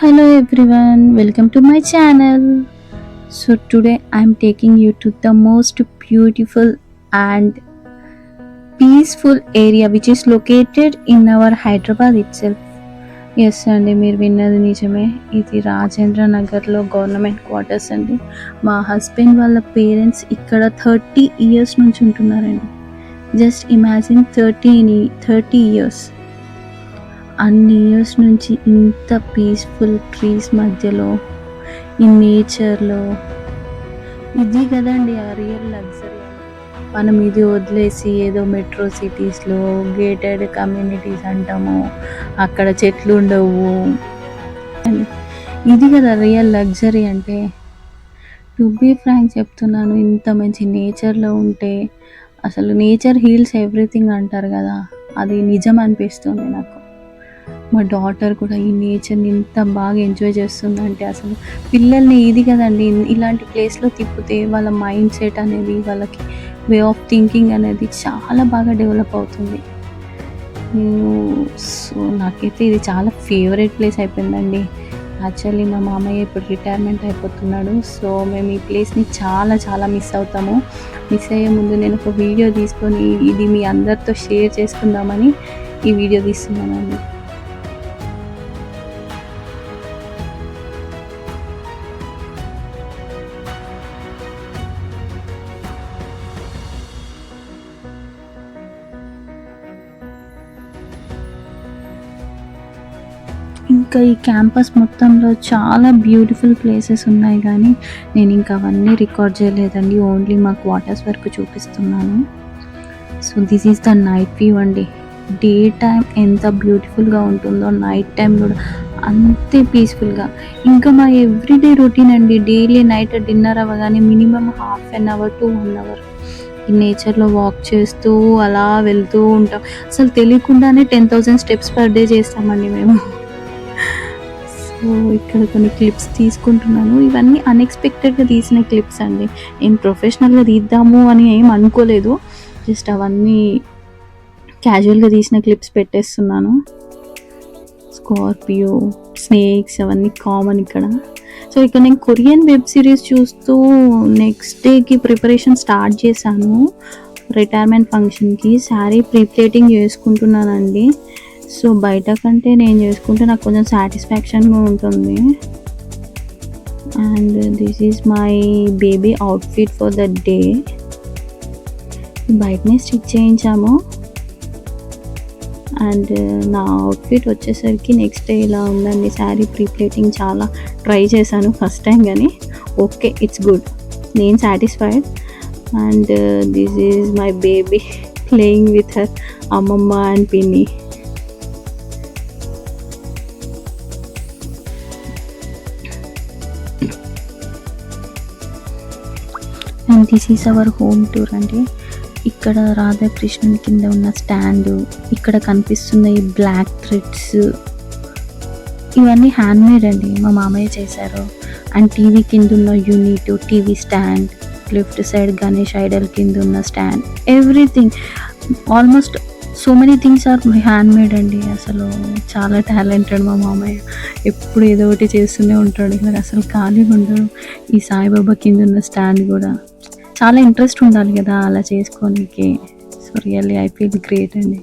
Hello everyone, welcome to my channel. So today I'm taking you to the most beautiful and peaceful area which is located in our Hyderabad itself. Yes అండి, మీరు విన్నది నిజమే. ఇది రాజేంద్ర నగర్లో government quarters అండి. మా husband వాళ్ళ parents ఇక్కడ 30 years నుంచి ఉంటున్నారండి. Just imagine 30 years. అన్ని ఇయర్స్ నుంచి ఇంత పీస్ఫుల్ ట్రీస్ మధ్యలో ఈ నేచర్లో ఇది కదండి ఆ రియల్ లగ్జరీ. మనం ఇది వదిలేసి ఏదో మెట్రో సిటీస్లో గేటెడ్ కమ్యూనిటీస్ అంటాము, అక్కడ చెట్లు ఉండవు. ఇది కదా రియల్ లగ్జరీ అంటే. టు బీ ఫ్రాంక్ చెప్తున్నాను, ఇంత మంచి నేచర్లో ఉంటే అసలు నేచర్ హీల్స్ ఎవ్రీథింగ్ అంటారు కదా, అది నిజం అనిపిస్తుంది నాకు. మా డాటర్ కూడా ఈ నేచర్ని ఇంత బాగా ఎంజాయ్ చేస్తుందంటే అసలు పిల్లల్ని ఇది కదండి ఇలాంటి ప్లేస్లో తిప్పితే వాళ్ళ మైండ్ సెట్ అనేది, వాళ్ళకి వే ఆఫ్ థింకింగ్ అనేది చాలా బాగా డెవలప్ అవుతుంది. సో నాకైతే ఇది చాలా ఫేవరెట్ ప్లేస్ అయిపోయిందండి. యాక్చువల్లీ మా మామయ్య ఇప్పుడు రిటైర్మెంట్ అయిపోతున్నాడు. సో మేము ఈ ప్లేస్ని చాలా చాలా మిస్ అవుతాము. మిస్ అయ్యే ముందు నేను ఒక వీడియో తీసుకొని ఇది మీ అందరితో షేర్ చేసుకుందామని ఈ వీడియో తీస్తున్నానండి. ఇంకా ఈ క్యాంపస్ మొత్తంలో చాలా బ్యూటిఫుల్ ప్లేసెస్ ఉన్నాయి, కానీ నేను ఇంకా అవన్నీ రికార్డ్ చేయలేదండి. ఓన్లీ మా క్వార్టర్స్ వరకు చూపిస్తున్నాను. So this is the night view అండి. డే టైం ఎంత బ్యూటిఫుల్గా ఉంటుందో నైట్ టైం కూడా అంతే పీస్ఫుల్గా. ఇంకా మా ఎవ్రీడే రొటీన్ అండి. డైలీ నైట్ డిన్నర్ అవ్వగానే minimum ½ an hour to 1 hour ఈ నేచర్లో వాక్ చేస్తూ అలా వెళ్తూ ఉంటాం. అసలు తెలియకుండానే 10,000 steps per day చేస్తామండి మేము. సో ఇక్కడ కొన్ని క్లిప్స్ తీసుకుంటున్నాను. ఇవన్నీ అన్ఎక్స్పెక్టెడ్గా తీసిన క్లిప్స్ అండి. నేను ప్రొఫెషనల్గా తీద్దాము అని ఏం అనుకోలేదు. జస్ట్ అవన్నీ క్యాజువల్గా తీసిన క్లిప్స్ పెట్టేస్తున్నాను. స్కార్పియో, స్నేక్స్ అవన్నీ కామన్ ఇక్కడ. సో ఇక్కడ నేను కొరియన్ వెబ్ సిరీస్ చూస్తూ నెక్స్ట్ డేకి ప్రిపరేషన్ స్టార్ట్ చేశాను. రిటైర్మెంట్ ఫంక్షన్కి శారీ ప్రీప్లేటింగ్ చేసుకుంటున్నానండి. సో బయట కంటే నేను చేసుకుంటే నాకు కొంచెం సాటిస్ఫాక్షన్గా ఉంటుంది. And this is my baby outfit for the day. బయటనే స్టిచ్ చేయించాము. అండ్ నా అవుట్ఫిట్ వచ్చేసరికి నెక్స్ట్ డే ఇలా ఉందండి. శారీ ప్రీప్లేటింగ్ చాలా ట్రై చేశాను ఫస్ట్ టైం, కానీ ఓకే, ఇట్స్ గుడ్, నేను satisfied. And this is my baby playing with her అమ్మమ్మ అండ్ పిన్ని. And this is our home tour అండి. ఇక్కడ రాధాకృష్ణుని కింద ఉన్న స్టాండు, ఇక్కడ కనిపిస్తున్న ఈ బ్లాక్ థ్రెడ్స్ ఇవన్నీ హ్యాండ్మేడ్ అండి, మా మామయ్య చేశారు. అండ్ టీవీ కింద ఉన్న unit, TV stand, left side Ganesh idol కింద ఉన్న stand, everything almost so many things are handmade అండి. అసలు చాలా టాలెంటెడ్ మా మామయ్య. ఎప్పుడు ఏదో ఒకటి చేస్తూనే ఉంటాడు, ఇక్కడ అసలు ఖాళీగా ఉండడు. ఈ సాయిబాబా కింద ఉన్న స్టాండ్ కూడా చాలా ఇంట్రెస్ట్ ఉండాలి కదా అలా చేసుకోనికి. So really I feel great అండి.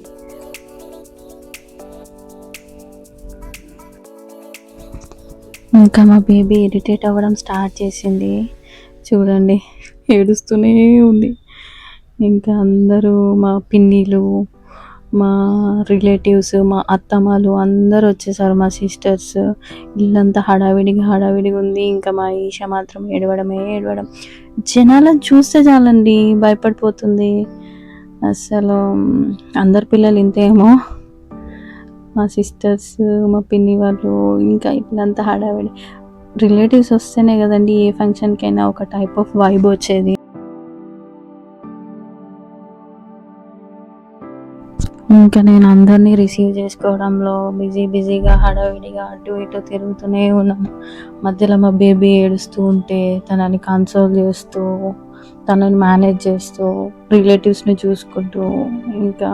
ఇంకా మా బేబీ ఇరిటేట్ అవ్వడం స్టార్ట్ చేసింది. చూడండి, ఏడుస్తూనే ఉంది. ఇంకా అందరూ మా పిన్నిలు, మా రిలేటివ్స్, మా అత్తమ్మలు అందరూ వచ్చేసారు, మా సిస్టర్స్. ఇల్లంతా హడావిడిగా ఉంది. ఇంకా మా ఈష మాత్రం ఏడవడం. జనాలను చూస్తే చాలండి భయపడిపోతుంది. అసలు అందరు పిల్లలు ఇంతేమో, మా సిస్టర్స్, మా పిన్ని వాళ్ళు, ఇంకా ఇల్లంతా హడావిడి. రిలేటివ్స్ వస్తేనే కదండి ఏ ఫంక్షన్కైనా ఒక టైప్ ఆఫ్ వైబ్ వచ్చేది. ఇంకా నేను అందరినీ రిసీవ్ చేసుకోవడంలో బిజీగా హడావిడిగా అటు ఇటు తిరుగుతూనే ఉన్నాను. మధ్యలో మా బేబీ ఏడుస్తూ ఉంటే తనని కన్సోల్ చేస్తూ, తనని మేనేజ్ చేస్తూ, రిలేటివ్స్ని చూసుకుంటూ, ఇంకా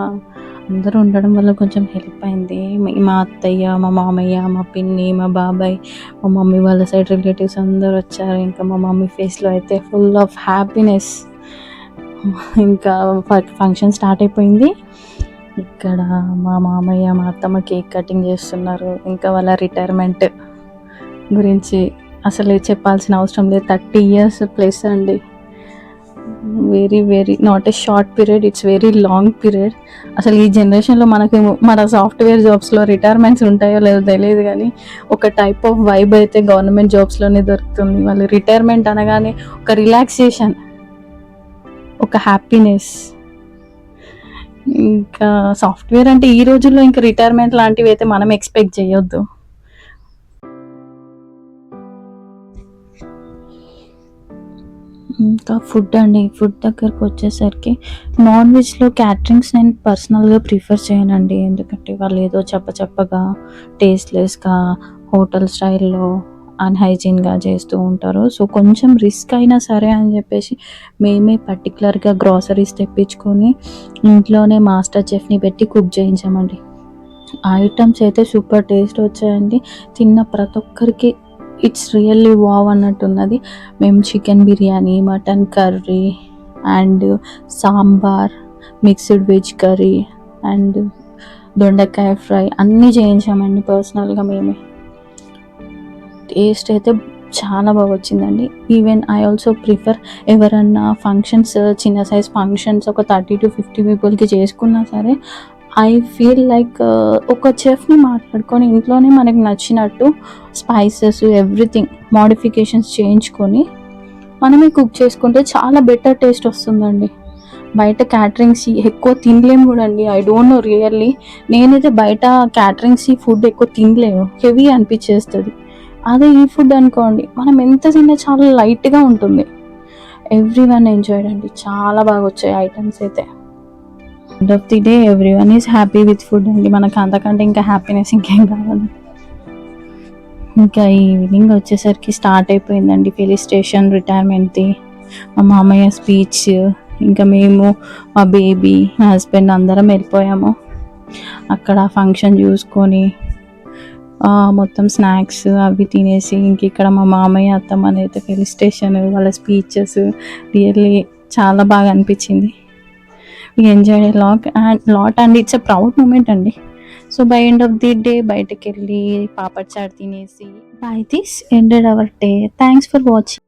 అందరూ ఉండడం వల్ల కొంచెం హెల్ప్ అయింది. మా అత్తయ్య, మా మామయ్య, మా పిన్ని, మా బాబాయ్, మా మమ్మీ వాళ్ళ సైడ్ రిలేటివ్స్ అందరూ వచ్చారు. ఇంకా మా మమ్మీ ఫేస్లో అయితే ఫుల్ ఆఫ్ హ్యాపీనెస్. ఇంకా ఫంక్షన్ స్టార్ట్ అయిపోయింది. ఇక్కడ మా మామయ్య, మా అత్తమ్మ కేక్ కటింగ్ చేస్తున్నారు. ఇంకా వాళ్ళ రిటైర్మెంట్ గురించి అసలు చెప్పాల్సిన అవసరం లేదు. 30 years ప్లస్ అండి. Very not a short period, it's very long period. అసలు ఈ జనరేషన్లో మన సాఫ్ట్వేర్ జాబ్స్లో రిటైర్మెంట్స్ ఉంటాయో లేదో తెలియదు, కానీ ఒక టైప్ ఆఫ్ వైబ్ అయితే గవర్నమెంట్ జాబ్స్లోనే దొరుకుతుంది. వాళ్ళు రిటైర్మెంట్ అనగానే ఒక రిలాక్సేషన్, ఒక హ్యాపీనెస్. ఇంకా సాఫ్ట్వేర్ అంటే ఈ రోజుల్లో ఇంకా రిటైర్మెంట్ లాంటివి అయితే మనం ఎక్స్పెక్ట్ చేయొద్దు. ఇంకా ఫుడ్ అండి, ఫుడ్ దగ్గరకు వచ్చేసరికి నాన్ వెజ్లో క్యాటరింగ్స్ నేను పర్సనల్గా ప్రిఫర్ చేయనండి. ఎందుకంటే వాళ్ళు ఏదో చప్పగా టేస్ట్లెస్గా హోటల్ స్టైల్లో అన్హైజీన్గా చేస్తూ ఉంటారు. సో కొంచెం రిస్క్ అయినా సరే అని చెప్పేసి మేమే పర్టికులర్గా గ్రాసరీస్ తెప్పించుకొని ఇంట్లోనే మాస్టర్ చెఫ్ని పెట్టి కుక్ చేయించామండి. ఐటమ్స్ అయితే సూపర్ టేస్ట్ వచ్చాయండి. తిన్న ప్రతి ఒక్కరికి ఇట్స్ రియల్లీ వావ్ అన్నట్టున్నది. మేము chicken biryani, mutton curry and sambar, mixed veg curry and దొండకాయ ఫ్రై అన్నీ చేయించామండి పర్సనల్గా మేమే. టేస్ట్ అయితే చాలా బాగా వచ్చిందండి. ఈవెన్ ఐ ఆల్సో ప్రిఫర్ ఎవరన్నా ఫంక్షన్స్, చిన్న సైజ్ ఫంక్షన్స్ ఒక 30 to 50 పీపుల్కి చేసుకున్నా సరే ఐ ఫీల్ లైక్ ఒక చెఫ్ని మాట్లాడుకొని ఇంట్లోనే మనకు నచ్చినట్టు స్పైసెస్ ఎవ్రీథింగ్ మోడిఫికేషన్స్ చేయించుకొని మనమే కుక్ చేసుకుంటే చాలా బెటర్ టేస్ట్ వస్తుందండి. బయట క్యాటరింగ్స్ ఎక్కువ తినలేము కూడా అండి. ఐ డోంట్ నో రియల్లీ, నేనైతే బయట క్యాటరింగ్స్ ఫుడ్ ఎక్కువ తినలేము, హెవీ అనిపించేస్తుంది. అదే ఈ ఫుడ్ అనుకోండి, మనం ఎంత తిన్నా చాలా లైట్గా ఉంటుంది. ఎవ్రీ వన్ ఎంజాయ్డ్ అండి, చాలా బాగా వచ్చాయి ఐటమ్స్ అయితే. End of the day every one is happy with food అండి. మనకు అంతకంటే ఇంకా హ్యాపీనెస్ ఇంకేం కావాలి. ఇంకా ఈవినింగ్ వచ్చేసరికి స్టార్ట్ అయిపోయిందండి ఫెలిస్టేషన్ రిటైర్మెంట్ది. మా మామయ్య స్పీచ్, ఇంకా మేము, మా బేబీ, మా హస్బెండ్ అందరం వెళ్ళిపోయాము. అక్కడ ఫంక్షన్ చూసుకొని మొత్తం స్నాక్స్ అవి తినేసి ఇంక ఇక్కడ మా మామయ్య అత్తమ్మని అయితే ఫెలిస్టేషన్, వాళ్ళ స్పీచెస్ రియల్లీ చాలా బాగా అనిపించింది. we enjoyed a lot and it's a proud moment అండి. So by end of the day బయటకు వెళ్ళి పాపడ్ చాట్ తినేసి by this ended hour day. Thanks for watching.